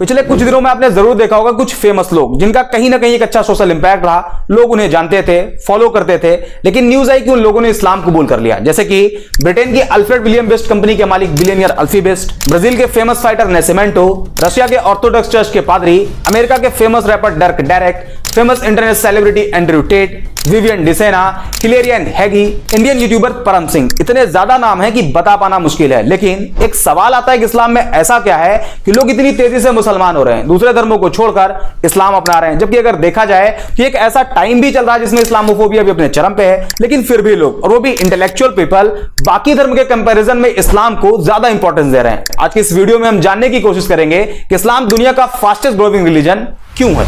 पिछले कुछ दिनों में आपने जरूर देखा होगा कुछ फेमस लोग जिनका कहीं ना कहीं एक अच्छा सोशल इंपैक्ट रहा, लोग उन्हें जानते थे, फॉलो करते थे, लेकिन न्यूज आई कि उन लोगों ने इस्लाम कबूल कर लिया। जैसे कि ब्रिटेन की अल्फ्रेड विलियम बेस्ट कंपनी के मालिक बिलियनियर अल्फी बेस्ट, ब्राजील के फेमस फाइटर नेसिमेंटो, रशिया के ऑर्थोडॉक्स चर्च के पादरी, अमेरिका के famous rapper डर्क Derek, famous internet celebrity Andrew Tate, Vivian Dsena, हिलेरियन हैगी, इंडियन यूट्यूबर परम सिंह। इतने ज्यादा नाम हैं कि बता पाना मुश्किल है। लेकिन एक सवाल आता है कि इस्लाम में ऐसा क्या है कि लोग इतनी तेजी से मुसलमान हो रहे हैं, दूसरे धर्मों को छोड़कर इस्लाम अपना रहे हैं। जबकि अगर देखा जाए तो एक ऐसा टाइम भी चल रहा है जिसमें इस्लामोफोबिया भी अपने चरम पे है, लेकिन फिर भी लोग, और वो भी इंटेलेक्चुअल पीपल, बाकी धर्म के कंपैरिजन में इस्लाम को ज्यादा इंपॉर्टेंस दे रहे हैं। आज की इस वीडियो में हम जानने की कोशिश करेंगे कि इस्लाम दुनिया का फास्टेस्ट ग्रोइंग रिलीजन क्यों है।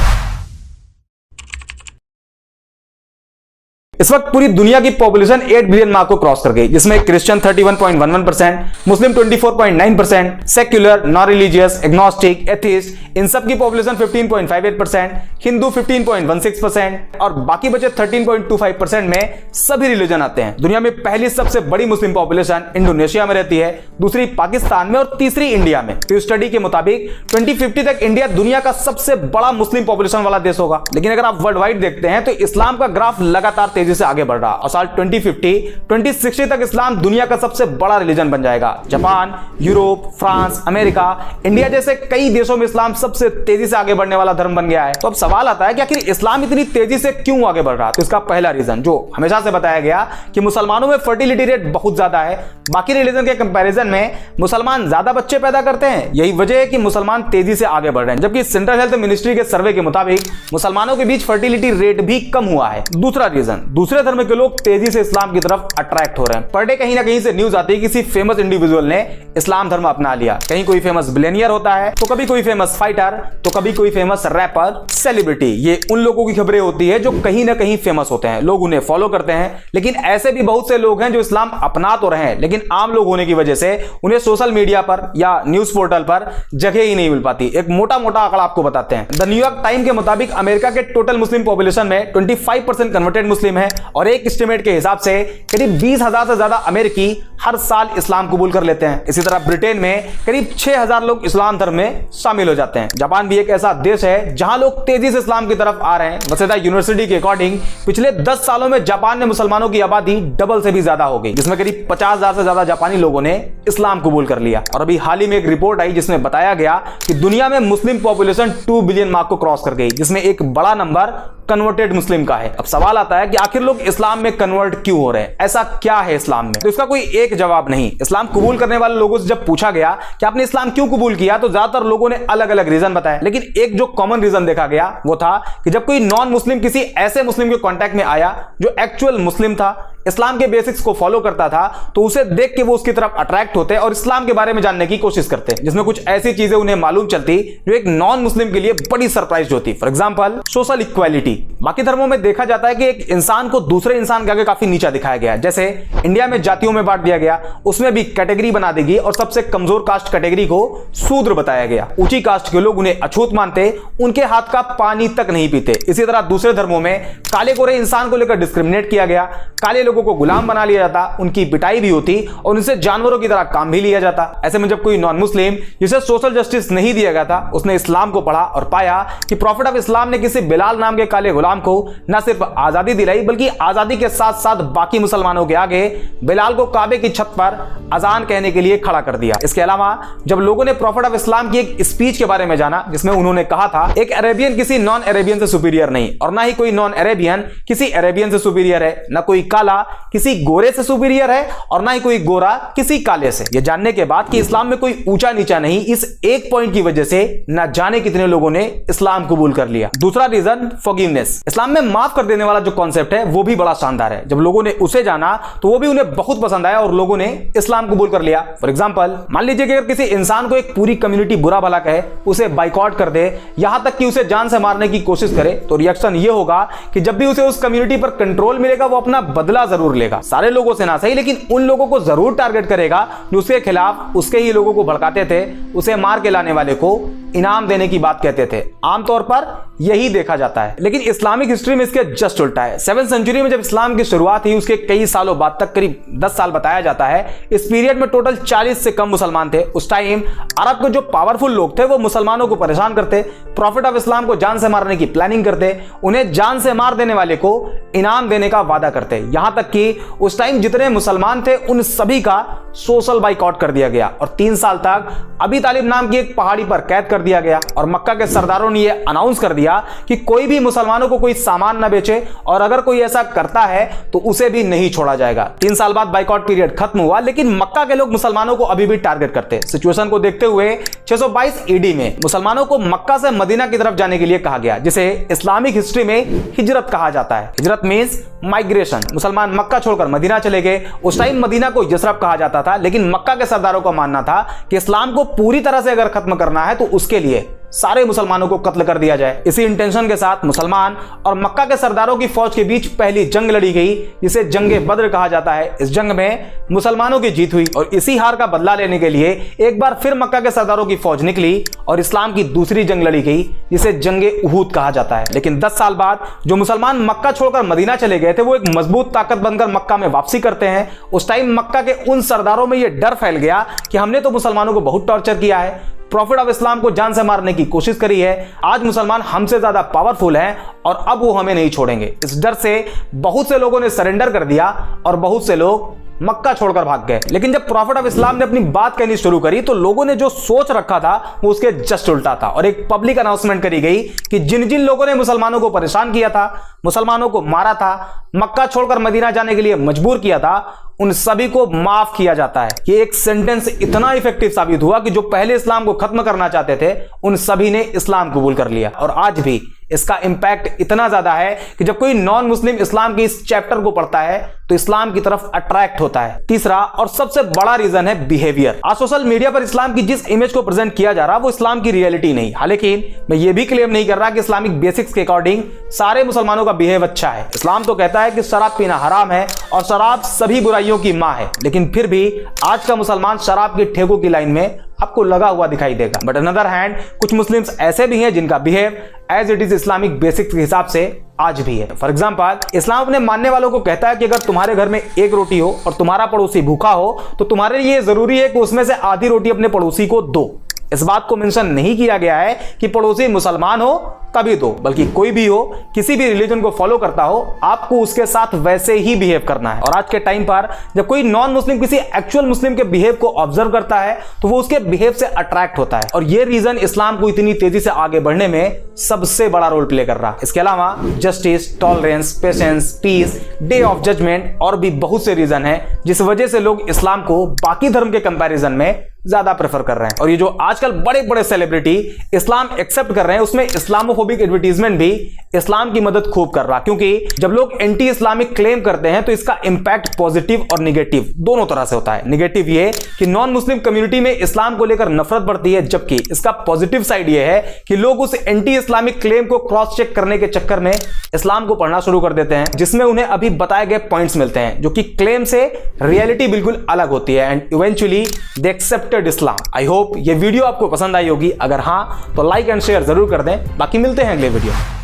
इस वक्त पूरी दुनिया की पॉपुलेशन 8 बिलियन मार्क को क्रॉस कर गई, जिसमें Christian 31.11%, Muslim 24.9%, secular, non religious, agnostic, atheist, इन सब की पॉपुलेशन 15.58%, हिंदू 15.16% और बाकी बचे 13.25% में सभी रिलीजन आते हैं। दुनिया में पहली सबसे बड़ी मुस्लिम पॉपुलेशन इंडोनेशिया में रहती है, दूसरी पाकिस्तान में और तीसरी इंडिया में। तो स्टडी के मुताबिक 2050 तक इंडिया दुनिया का सबसे बड़ा मुस्लिम पॉपुलेशन वाला देश होगा। लेकिन अगर आप वर्ल्ड वाइड देखते हैं तो इस्लाम का ग्राफ लगातार तेजी से आगे बढ़ रहा और साल 2050 तक इस्लाम दुनिया का सबसे बड़ा रिलीजन बन जाएगा। Japan, Europe, France, America, India जैसे कई देशों में इस्लाम सबसे तेजी से आगे बढ़ने वाला धर्म बन गया है। तो अब सवाल आता है कि आखिर इस्लाम इतनी तेजी से क्यों आगे बढ़ रहा? तो इसका पहला रीजन जो हमेशा से बताया गया कि मुसलमानों में फर्टिलिटी रेट बहुत ज्यादा है, बाकी रिलीजन के कंपैरिजन में मुसलमान ज्यादा बच्चे पैदा करते हैं। यही वजह है कि मुसलमान तेजी से आगे बढ़ रहे हैं। जबकि सेंट्रल हेल्थ मिनिस्ट्री के सर्वे के मुताबिक मुसलमानों के बीच फर्टिलिटी रेट भी कम हुआ है। दूसरा रीजन, दूसरे धर्म के लोग तेजी से इस्लाम की तरफ अट्रैक्ट हो रहे हैं। पर डे कहीं ना कहीं से न्यूज आती है कि किसी फेमस इंडिविजुअल ने इस्लाम धर्म अपना लिया। कहीं कोई फेमस बिलियनियर होता है, तो कभी कोई फेमस फाइटर, तो कभी कोई फेमस रैपर, सेलिब्रिटी। ये उन लोगों की खबरें होती है जो कहीं ना कहीं फेमस होते हैं, लोग उन्हें फॉलो करते हैं। लेकिन ऐसे भी बहुत से लोग हैं जो इस्लाम अपना तो रहे हैं, लेकिन आम लोग होने की वजह से उन्हें सोशल मीडिया पर या न्यूज पोर्टल पर जगह ही नहीं मिल पाती। एक मोटा मोटा आंकड़ा आपको बताते हैं। द न्यूयॉर्क टाइम के मुताबिक अमेरिका के टोटल मुस्लिम पॉपुलेशन में 25% कन्वर्टेड मुस्लिम है और एक एस्टिमेट के हिसाब से करीब 20,000 से ज्यादा अमेरिकी हर साल इस्लाम कबूल कर लेते हैं। इसी तरह ब्रिटेन में करीब 6,000 लोग इस्लाम धर्म में शामिल हो जाते हैं। जापान भी एक ऐसा देश है जहां लोग तेजी से इस्लाम की तरफ आ रहे हैं। वसेदा यूनिवर्सिटी के अकॉर्डिंग पिछले 10 सालों में जापान में मुसलमानों की आबादी डबल से भी ज्यादा हो गई, जिसमें करीब 50,000 से ज्यादा जापानी लोगों ने इस्लाम कबूल कर लिया। और अभी हाल ही में एक रिपोर्ट आई जिसमें बताया गया कि दुनिया में मुस्लिम पॉपुलेशन 2 बिलियन मार्क को क्रॉस कर गई, जिसमें एक बड़ा नंबर कन्वर्टेड मुस्लिम का है। अब सवाल आता है कि आखिर लोग इस्लाम में कन्वर्ट क्यों हो रहे हैं? ऐसा क्या है इस्लाम में? तो इसका कोई एक जवाब नहीं। इस्लाम कबूल करने वाले लोगों से जब पूछा गया कि आपने इस्लाम क्यों कबूल किया, तो ज्यादातर लोगों ने अलग अलग रीजन बताया। लेकिन एक जो कॉमन रीजन देखा गया वो था कि जब कोई नॉन मुस्लिम किसी ऐसे मुस्लिम के कांटेक्ट में आया जो एक्चुअल मुस्लिम था, इस्लाम के बेसिक्स को फॉलो करता था, तो उसे देख के वो उसकी तरफ अट्रैक्ट होते और इस्लाम के बारे में जानने की कोशिश करते, जिसमें कुछ ऐसी चीजें उन्हें मालूम चलती जो एक नॉन मुस्लिम के लिए बड़ी सरप्राइज होती। For example social equality. बाकी धर्मों में देखा जाता है कि एक इंसान को दूसरे इंसान के आगे काफी नीचा दिखाया गया। जैसे इंडिया में जातियों में बांट दिया गया, उसमें भी कैटेगरी बना दी गई और सबसे कमजोर कास्ट कैटेगरी को शूद्र बताया गया। ऊंची कास्ट के लोग उन्हें अछूत मानते, उनके हाथ का पानी तक नहीं पीते। इसी तरह दूसरे धर्मों में काले गोरे इंसान को लेकर डिस्क्रिमिनेट किया गया, काले लोगों को गुलाम बना लिया जाता, उनकी पिटाई भी होती और उनसे जानवरों की तरह काम भी लिया जाता। ऐसे में जब कोई नॉन मुस्लिम जिसे सोशल जस्टिस नहीं दिया गया था, उसने इस्लाम को पढ़ा और पाया कि प्रॉफिट ऑफ इस्लाम ने किसी बिलाल नाम के काले गुलाम को न सिर्फ आजादी दिलाई, बल्कि आजादी के साथ साथ बाकी मुसलमानों के आगे बिलाल को काबे की छत पर अजान कहने के लिए खड़ा कर दिया। इसके अलावा जब लोगों ने प्रॉफिट ऑफ इस्लाम की एक स्पीच के बारे में जाना, जिसमें उन्होंने कहा था एक अरेबियन किसी नॉन अरेबियन से सुपीरियर नहीं, और ना ही कोई नॉन अरेबियन किसी अरेबियन से सुपीरियर है, ना कोई काला किसी गोरे से सुपीरियर है और ना ही कोई गोरा किसी काले से। यह जानने के बाद कि इस्लाम में कोई ऊंचा नीचा नहीं, इस एक पॉइंट की वजह से ना जाने कितने लोगों ने इस्लाम कबूल कर लिया। दूसरा रीजन फॉरगिवनेस। इस्लाम में माफ कर देने वाला जो कॉन्सेप्ट है वो भी बड़ा शानदार है। जब लोगों ने उसे जाना तो वो भी उन्हें बहुत पसंद आया और लोगों ने इस्लाम कबूल कर लिया। फॉर एग्जांपल मान लीजिए कि अगर किसी इंसान को एक पूरी कम्युनिटी बुरा भला कहे, उसे बाइकआउट कर दे, यहां तक कि उसे जान से मारने की कोशिश करे, तो रिएक्शन ये होगा कि जब भी उसे उस कम्युनिटी पर कंट्रोल मिलेगा वो अपना बदला जरूर लेगा। सारे लोगों से ना सही, लेकिन उन लोगों को जरूर टारगेट करेगा जो उसके खिलाफ उसके ही लोगों को भड़काते थे, उसे मार के लाने वाले को इनाम देने की बात कहते थे। आमतौर पर यही देखा जाता है, लेकिन इस्लामिक हिस्ट्री में इसके जस्ट उल्टा है। 7वीं सेंचुरी में जब इस्लाम की शुरुआत हुई, उसके कई सालों बाद तक, करीब 10 साल बताया जाता है, इस पीरियड में टोटल 40 से कम मुसलमान थे। उस टाइम अरब के जो पावरफुल लोग थे वो मुसलमानों को परेशान करते, प्रॉफिट ऑफ इस्लाम को जान से मारने की प्लानिंग करते, उन्हें जान से मार देने वाले को इनाम देने का वादा करते। यहां तक कि उस टाइम जितने मुसलमान थे उन सभी का सोशल बाइकआउट कर दिया गया और 3 साल तक अबी तालिब नाम की एक पहाड़ी पर कैद कर दिया गया। और मक्का के सरदारों ने यह अनाउंस कर दिया कि कोई भी मुसलमानों को कोई सामान न बेचे और अगर कोई ऐसा करता है तो उसे भी नहीं छोड़ा जाएगा। 3 साल बाद बाइकआउट पीरियड खत्म हुआ, लेकिन मक्का के लोग मुसलमानों को अभी भी टारगेट करते। सिचुएशन को देखते हुए 622 ईडी में मुसलमानों को मक्का से मदीना की तरफ जाने के लिए कहा गया, जिसे इस्लामिक हिस्ट्री में हिजरत कहा जाता है। हिजरत मींस माइग्रेशन। मुसलमान मक्का छोड़कर मदीना चले गए। उस टाइम मदीना को यसरब कहा जाता था, लेकिन मक्का के सरदारों का मानना था कि इस्लाम को पूरी तरह से अगर खत्म करना है तो उसके लिए सारे मुसलमानों को कत्ल कर दिया जाए। इसी इंटेंशन के साथ मुसलमान और मक्का के सरदारों की फौज के बीच पहली जंग लड़ी गई, जिसे जंगे बद्र कहा जाता है। इस जंग में मुसलमानों की जीत हुई और इसी हार का बदला लेने के लिए एक बार फिर मक्का के सरदारों की फौज निकली और इस्लाम की दूसरी जंग लड़ी गई, जिसे जंगे उहूद कहा जाता है। लेकिन 10 साल बाद जो मुसलमान मक्का छोड़कर मदीना चले गए थे, वो एक मजबूत ताकत बनकर मक्का में वापसी करते हैं। उस टाइम मक्का के उन सरदारों में यह डर फैल गया कि हमने तो मुसलमानों को बहुत टॉर्चर किया है, प्रॉफिट ऑफ इस्लाम को जान से मारने की कोशिश करी है, आज मुसलमान हमसे ज्यादा पावरफुल हैं और अब वो हमें नहीं छोड़ेंगे। इस डर से बहुत से लोगों ने सरेंडर कर दिया और बहुत से लोग मक्का छोड़कर भाग गए। लेकिन जब प्रॉफिट ऑफ इस्लाम ने अपनी बात कहनी शुरू करी तो लोगों ने जो सोच रखा था वो उसके जस्ट उल्टा था और एक पब्लिक अनाउंसमेंट करी गई कि जिन जिन लोगों ने मुसलमानों को परेशान किया था, मुसलमानों को मारा था, मक्का छोड़कर मदीना जाने के लिए मजबूर किया था, उन सभी को माफ किया जाता है। ये एक सेंटेंस इतना इफेक्टिव साबित हुआ कि जो पहले इस्लाम को खत्म करना चाहते थे उन सभी ने इस्लाम कबूल कर लिया। और आज भी इसका इंपैक्ट इतना ज्यादा है कि जब कोई नॉन मुस्लिम इस्लाम के इस चैप्टर को पढ़ता है तो इस्लाम की तरफ अट्रैक्ट होता है। तीसरा और सबसे बड़ा रीजन है बिहेवियर। आज सोशल मीडिया पर इस्लाम की जिस इमेज को प्रेजेंट किया जा रहा है वो इस्लाम की रियलिटी नहीं। हालांकि मैं ये भी क्लेम नहीं कर रहा कि इस्लामिक बेसिक्स के अकॉर्डिंग सारे मुसलमानों का बिहेव अच्छा है। इस्लाम तो कहता है कि शराब पीना हराम है और शराब सभी बुराइयों की मां है, लेकिन फिर भी आज का मुसलमान शराब के ठेकों की लाइन में आपको लगा हुआ दिखाई देगा। बट अनदर हैंड कुछ मुस्लिम्स ऐसे भी हैं जिनका behave as it is Islamic basics के हिसाब से आज भी है। फॉर एग्जांपल, इस्लाम अपने मानने वालों को कहता है कि अगर तुम्हारे घर में एक रोटी हो और तुम्हारा पड़ोसी भूखा हो तो तुम्हारे लिए जरूरी है कि उसमें से आधी रोटी अपने पड़ोसी को दो। इस बात को मेंशन नहीं किया गया है कि पड़ोसी मुसलमान हो तभी दो, बल्कि कोई भी हो, किसी भी रिलीजन को फॉलो करता हो, आपको उसके साथ वैसे ही बिहेव करना है। और आज के टाइम पर जब कोई नॉन मुस्लिम किसी एक्चुअल मुस्लिम के बिहेव को ऑब्जर्व करता है तो वो उसके बिहेव से अट्रैक्ट होता है और ये रीजन इस्लाम को इतनी तेजी से आगे बढ़ने में सबसे बड़ा रोल प्ले कर रहा है। इसके अलावा justice, tolerance, patience, peace, day of judgement और भी बहुत से रीजन है जिस वजह से लोग इस्लाम को बाकी धर्म के कंपैरिजन में ज्यादा प्रेफर कर रहे हैं। और ये जो आजकल बड़े बड़े सेलिब्रिटी इस्लाम एक्सेप्ट कर रहे हैं उसमें इस्लामोफोबिक एडवर्टीजमेंट भी इस्लाम की मदद खूब कर रहा, क्योंकि जब लोग एंटी इस्लामिक क्लेम करते हैं तो इसका इंपैक्ट पॉजिटिव और निगेटिव दोनों तरह से होता है। निगेटिव ये कि नॉन मुस्लिम कम्युनिटी में इस्लाम को लेकर नफरत बढ़ती है, जबकि इसका पॉजिटिव साइड ये है कि लोग उस एंटी इस्लामिक क्लेम को क्रॉस चेक करने के चक्कर में इस्लाम को पढ़ना शुरू कर देते हैं, जिसमें उन्हें अभी बताए गए पॉइंट्स मिलते हैं जो कि क्लेम से रियलिटी बिल्कुल अलग होती है and eventually they accepted Islam. I hope ये वीडियो आपको पसंद आई होगी। अगर हाँ तो लाइक एंड शेयर जरूर कर दें। बाकी मिलते हैं अगले वीडियो में।